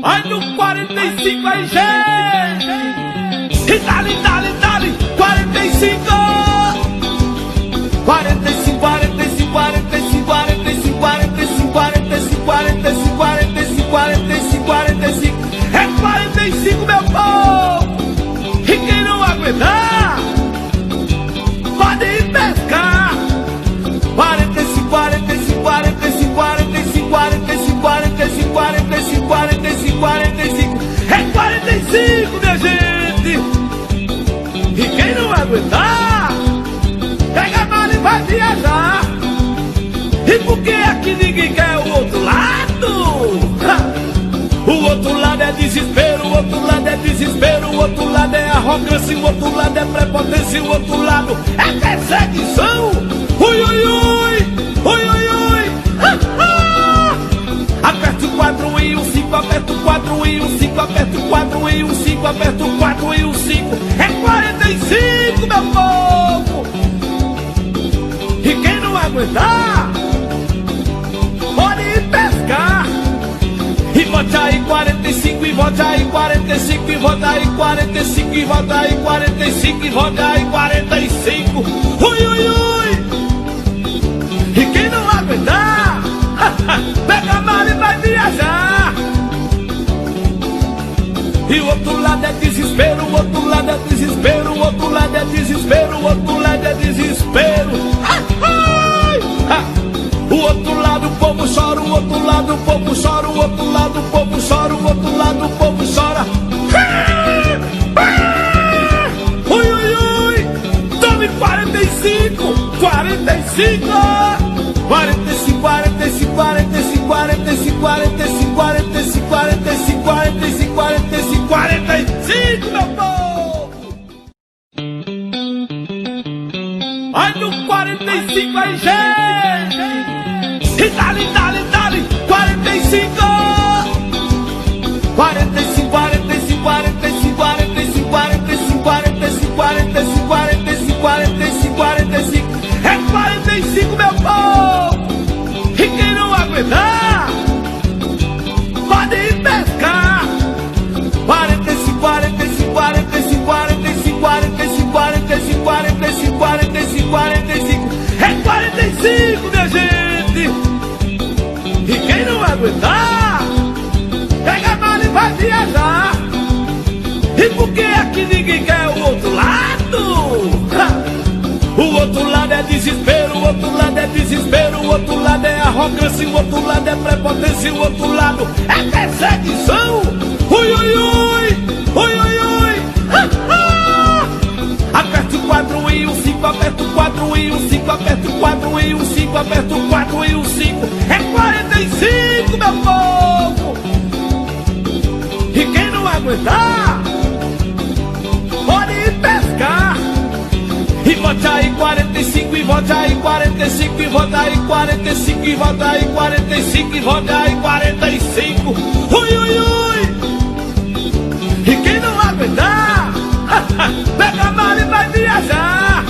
Ai no 45 aí, gente. E dali, 45. 45, 45, 45, 45, 45, 45, 45, 45, 45, 45. É 45, meu povo. E quem não aguentar pode ir pescar. 45, 45, 45, 45, 45, 45, 45, 45, 45. É 45, minha gente. E quem não aguentar pega a mala e vai viajar. E por que aqui ninguém quer o outro lado? O outro lado é desespero, o outro lado é desespero, o outro lado é arrogância, o outro lado é prepotência, o outro lado é perseguição. Ui, ui, ui, ui, ui, ui. Aperta o 4 e o 5, aperta o 4 e o 5, aperta o 4 e o 5, aperta o 4 e o 5. É 45, meu povo. E quem não aguentar pode ir pescar. E vote aí 45, e vote aí 45, e vote aí 45, e vote aí 45, e vote aí 45. Ui, ui, ui. E quem não aguentar pega a mala e vai viajar. E o outro lado é desespero, o outro lado é desespero, o outro lado é desespero, o outro lado é desespero. O outro lado o povo chora, o outro lado o povo chora, o outro lado o povo chora, o outro lado o povo chora. Ui, ui, ui. Tome 45, 45. 45, 45, 45, 45, 45, 45, 45, 45, 45, 45, meu povo. Ai no 45 aí, gente. E dali, 45. 45, 45, 45, 45, 45, 45, 45, 45, 45, 45. É 45, meu povo. E quem não aguentar pode ir pescar. 45, 45, 45, 45, 45, 45, 45, 45, 45. É 45, minha gente. E quem não aguentar pega a mala e vai viajar. E por que aqui ninguém quer o outro lado? O outro lado é desespero, o outro lado é desespero, o outro lado é arrogância, o outro lado é prepotência, o outro lado é perseguição. Ui, ui, ui, ui, ui, ui. Aperta o 4 e o 5, aperta o 4 e o 5, aperta o 4 e o 5, aperta o 4 e o 5. É 45, meu povo. E quem não aguentar pode ir pescar. E vote aí 45, e vote aí 45, e vote aí 45, e vote aí 45, e vote aí 45. Ui, ui, ui. E quem não aguentar pega a mala e vai viajar.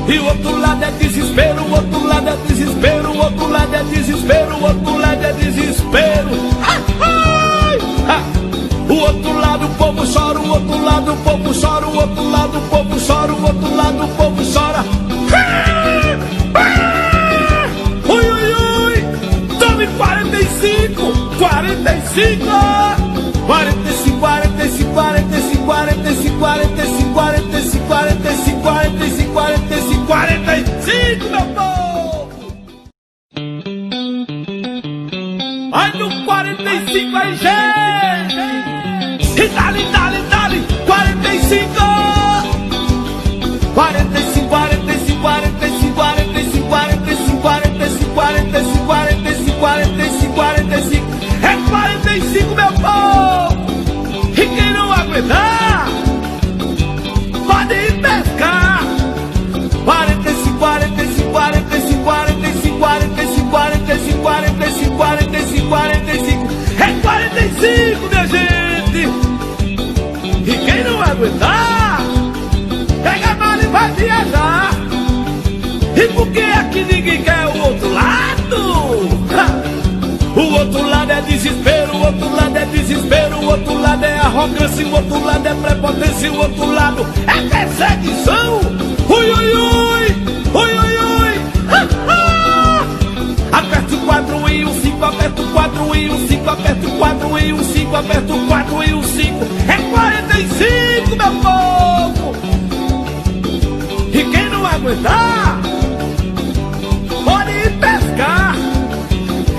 E o outro lado é desespero, o outro lado é desespero, o outro lado é desespero, o outro lado é desespero. O outro lado o povo chora, o outro lado o povo chora, o outro lado o povo chora, o outro lado o povo chora. Ui, ui, ui. Tome 45, 45. 45, 45, 45, 45, 45, 45, 45, 45, 45, 45, meu povo. Ai no 45 aí, gente. E dali, 45. 45, 45, 45, 45, 45, 45, 45, 45, 45, 45. É 45, meu povo. E quem não aguentar pode ir pescar. 45, 45, 45, 45, 45, 45, 45, 45, 45. É 45, minha gente. E quem não aguentar pega a mala e vai viajar. E por que aqui ninguém quer o outro lado? O outro lado é desespero. desespero, o outro lado é arrogância, o outro lado é prepotência, o outro lado é perseguição. Ui, ui, ui, ui, ui, ui. Aperta o 4 e o 5, aperta o 4 e o 5, aperta o 4 e o 5, aperta o 4 e o 5. É 45, meu povo. E quem não aguentar, pode ir pescar.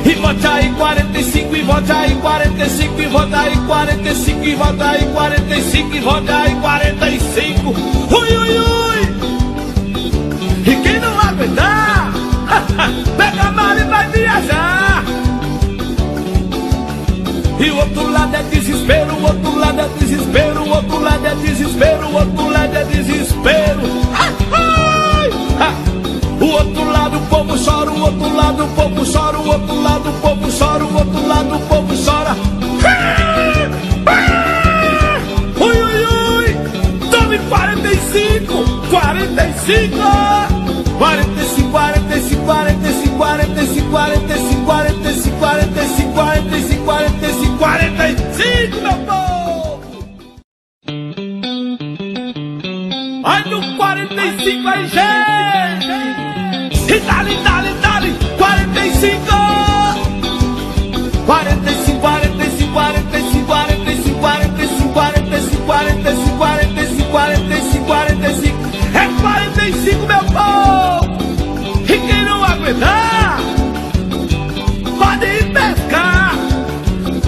E vote aí 45, e vote aí 45, e vote aí 45, e vote aí 45, e vote aí 45. Ui, ui, ui. E quem não aguentar, pega a mala e vai viajar. E o outro lado é desespero, o outro lado é desespero, o outro lado é desespero, o outro lado é desespero. O outro lado o povo chora, o outro lado o povo chora, o outro lado o povo chora, o outro lado o povo chora. Ui, ui, ui. Tome 45, 45, 45, 45, 45, 45, 45, 45, 45, 45, 45, 45, meu povo. Vai no 45 aí, gente. E dale, dale, dale, 45, 45, 45, 45, 45, 45, 45, 45, 45, 45, 45. É 45, meu povo. E quem não aguentar, pode ir pescar.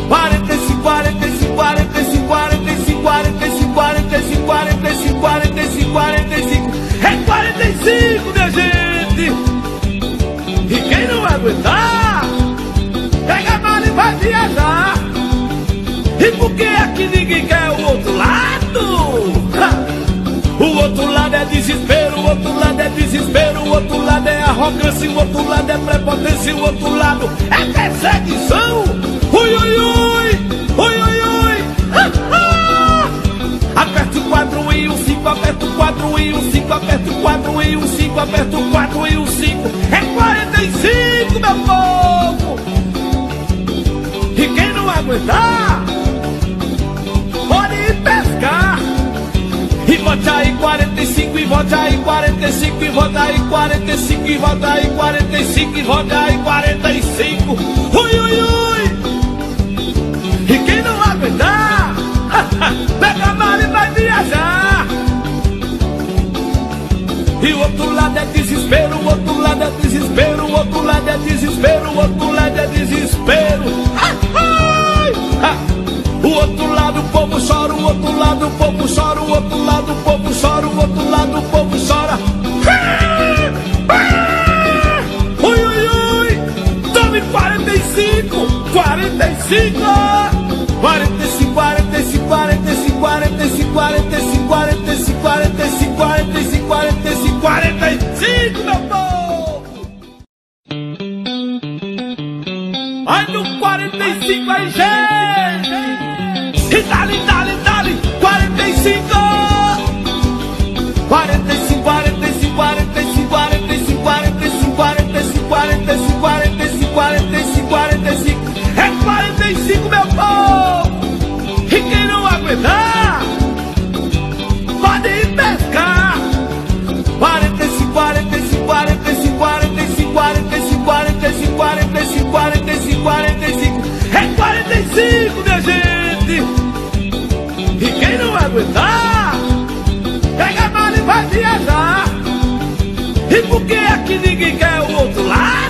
45, 45, 45, 45, 45, 45, 45, 45, 45. É 45, minha gente. E quem não aguentar, pega a mala e vai viajar. E por que é que ninguém quer o outro lado? O outro lado é desespero, o outro lado é desespero, o outro lado é arrogância, o outro lado é prepotência, o outro lado é perseguição. Ui, ui, ui, ui, ui, ui. Aperta o 4 e o 5, aperta o 4 e o 5, aperta o 4 e o 5, aperta o 4 e o 5. É 45, meu povo. E quem não aguentar, pode ir pescar. E vote aí 45, e vote aí 45, e vote aí 45, e vote aí 45, e vote aí 45. Ui, ui, ui. E quem não aguentar, pega a mala e vai viajar. E o outro lado é desespero, o outro lado é desespero, o outro lado é desespero, o outro lado é desespero. O outro lado o povo chora, o outro lado o povo chora, o outro lado o povo chora, o outro lado o povo chora. Ui, ui, ui. Tome 45, 45, 45, 45, 45, 45, 45, 45, 45, 45, 45, 45, meu povo. Vai no 45 aí, gente. E dale, dale, dale, 45, 45, 45, 45, 45, 45, 45, 45, 45, 45, 45. É 45, meu povo. E quem não aguentar, pode ir pescar. 45, 45, 45, 45, 45, 45, 45, 45, 45. É 45, minha gente. E quem não aguentar, pega a mala e vai viajar. E por que é que ninguém quer o outro lado?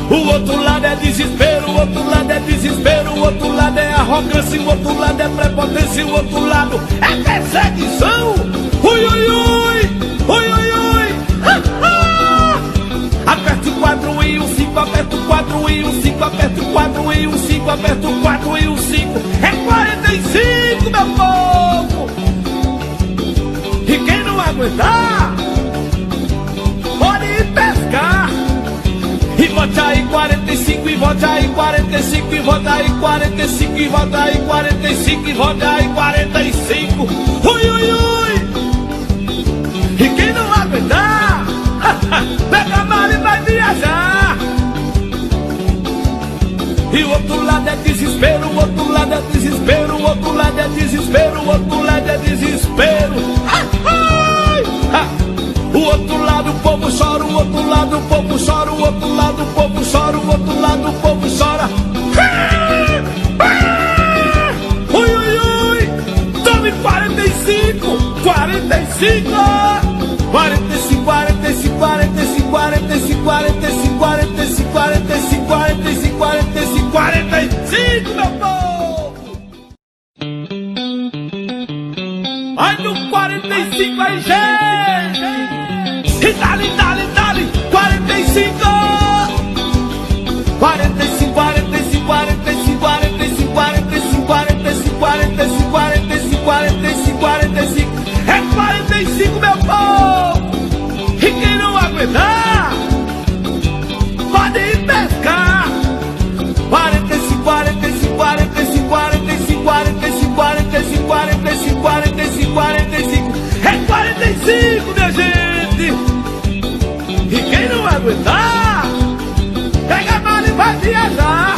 O outro lado é desespero, o outro lado é desespero, o outro lado é arrogância, o outro lado é prepotência, o outro lado é perseguição. Ui, ui, ui, ui, ui, ui. Aperta o 4 e o 5, aperta o 4 e o 5, aperta o 4 e o 5, aperta o 4 e o 5. É 45, meu povo. E quem não aguentar, pode ir pescar. E vote aí 45, e vote aí 45, e vote aí 45, e vote aí 45, e vote aí 45. Ui, ui, ui. E quem não aguentar, pega a mala e vai viajar. E o outro lado é desespero. desespero, o outro lado é desespero, o outro lado é desespero, o outro lado é desespero. O outro lado o povo chora, o outro lado o povo chora, o outro lado o povo chora, o outro lado o povo chora. Ui, ui, ui, tome 45, 45, 45, 45, 45, 45, 45, 45, 45, 45, 45, 45, meu povo. Vai no 45 aí, gente. E dali, dali, dali, 45, 45, 45, 45, 45, 45, 45, 45, 45, 45, 45. É 45, meu povo. E quem não aguentar pode ir pescar. 45, 45, 45, 45, 45, 45, 45, 45, 45. É 45, minha gente. E quem não aguentar pega a mala e vai viajar.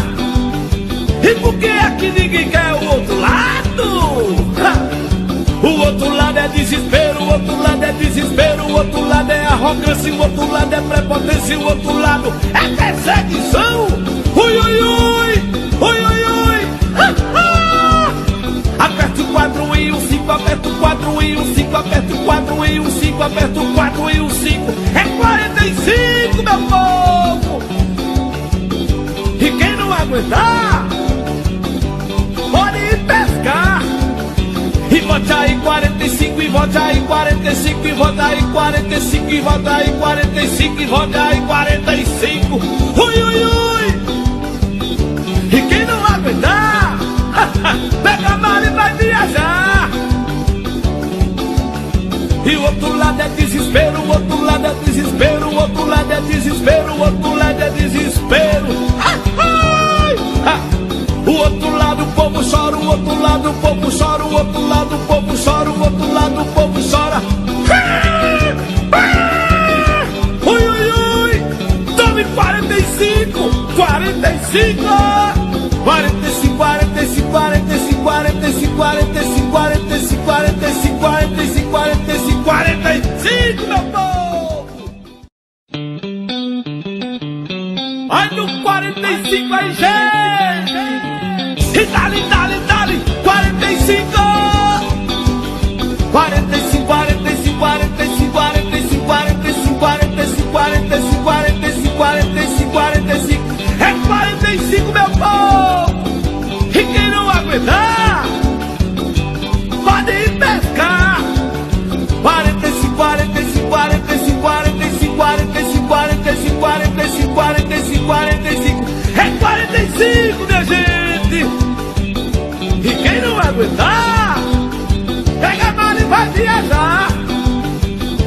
E por que é que ninguém quer o outro lado? O outro lado é desespero, o outro lado é desespero, o outro lado é arrogância, o outro lado é prepotência, o outro lado é perseguição. Ui, ui, ui, ui, ui, ui. Aperta o 4 e o 5, aperta o 4 e o 5, aperta o 4 e o 5, aperta o 4 e o 5. É 45, meu povo. E quem não aguentar pode ir pescar. E vote aí 45, e vote aí 45, e vote aí 45, e vote aí 45, e vote aí 45. Ui, ui, ui. E quem não aguentar pega a mala e vai viajar. E o outro lado é desespero, o outro lado é desespero, o outro lado é desespero, o outro lado é desespero. O outro lado o povo chora, o outro lado o povo chora, o outro lado o povo chora, o outro lado o povo chora. Ui, ui, ui, tome 45, 45, 45, 45, 45, 45, 45, 45, 45, 45, 45, 45, meu povo. Vai no 45 aí, gente. E dali, dali, dali, 45, 45, 45, 45, 45, 45, 45, 45, 45, 45, 45. É 45, meu povo. E quem não aguentar pode ir pescar. 45, 45, 45, 45, 45, 45, 45, 45, 45. É 45, minha gente. E quem não aguentar pega a mala e vai viajar.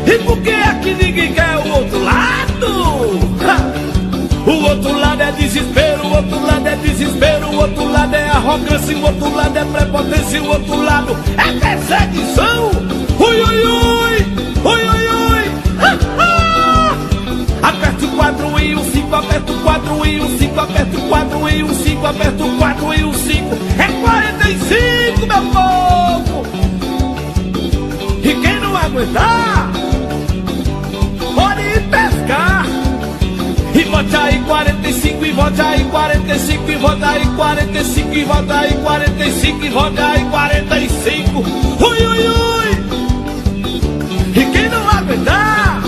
E por que é que ninguém quer o outro lado? O outro lado é desespero, o outro lado é desespero, o outro lado é arrogância, o outro lado é prepotência, o outro lado é perseguição. Ui, ui, ui, ui, ui, ui. Aperta o 4 e o 5, aperta o 4 e o 5, aperta o 4 e o 5, aperta o 4 e o 5. É 45, meu povo. E quem não aguentar pode ir pescar. E vote aí 45, e vote aí 45, e vote aí 45, e vote aí 45, e vote aí 45. Ui, ui, ui. E quem não aguentar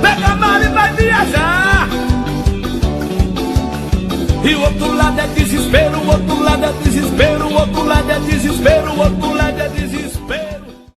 pega a mala e vai viajar. E o outro lado é desespero, o outro lado é desespero, o outro lado é desespero, o outro